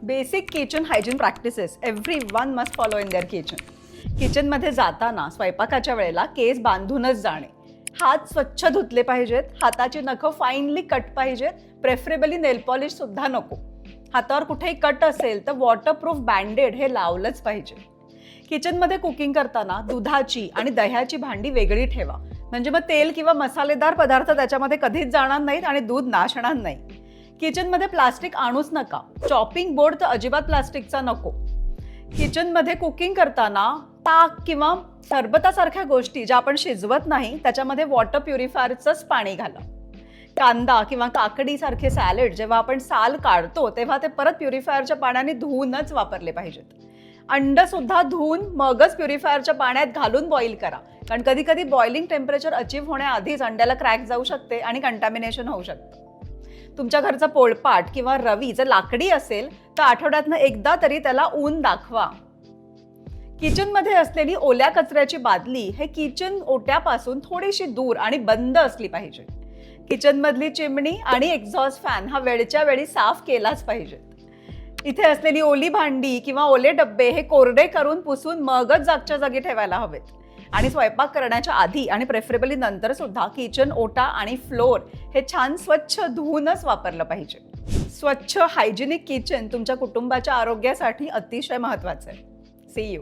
Basic kitchen hygiene practices everyone must follow in their kitchen. किचनमध्ये जाताना स्वयंपाकाच्या वेळेला केस बांधूनच जाणे, हात स्वच्छ धुतले पाहिजेत, हाताची नखं फाईनली कट पाहिजेत, प्रेफरेबली नेल पॉलिश सुद्धा नको. हातावर कुठेही कट असेल तर वॉटरप्रूफ बँडेड हे लावलंच पाहिजे. किचनमध्ये कुकिंग करताना दुधाची आणि दह्याची भांडी वेगळी ठेवा, म्हणजे मग तेल किंवा मसालेदार पदार्थ त्याच्यामध्ये कधीच जाणार नाहीत आणि दूध नाशणार नाही. किचनमध्ये प्लास्टिक आणूच नका, चॉपिंग बोर्ड तर अजिबात प्लास्टिकचा नको. किचनमध्ये कुकिंग करताना ताक किंवा सरबतासारख्या गोष्टी ज्या आपण शिजवत नाही त्याच्यामध्ये वॉटर प्युरिफायरचंच पाणी घाला. कांदा किंवा काकडीसारखे सॅलड जेव्हा आपण साल काढतो तेव्हा ते परत प्युरिफायरच्या पाण्याने धुवूनच वापरले पाहिजेत. अंड सुद्धा धुवून मगच प्युरिफायरच्या पाण्यात घालून बॉईल करा, कारण कधी कधी बॉइलिंग टेम्परेचर अचीव्ह होण्याआधीच अंड्याला क्रॅक जाऊ शकते आणि कंटॅमिनेशन होऊ शकतं. तुमच्या घरचा पोळपाट किंवा रवी जर लाकडी असेल तर आठवड्यातनं एकदा तरी त्याला ऊन दाखवा. किचनमध्ये असलेली ओल्या कचऱ्याची बादली हे किचन ओट्यापासून थोडीशी दूर आणि बंद असली पाहिजे. किचनमधली चिमणी आणि एक्झॉस्ट फॅन हा वेळच्या वेळी साफ केलाच पाहिजे. इथे असलेली ओली भांडी किंवा ओले डब्बे हे कोरडे करून पुसून मगच जागच्या जागी ठेवायला हवेत. आणि स्वयंपाक करण्याच्या आधी आणि प्रेफरेबली नंतर सुद्धा किचन ओटा आणि फ्लोअर हे छान स्वच्छ धुवूनच वापरलं पाहिजे. स्वच्छ हायजिनिक किचन तुमच्या कुटुंबाच्या आरोग्यासाठी अतिशय महत्त्वाचं आहे. See you.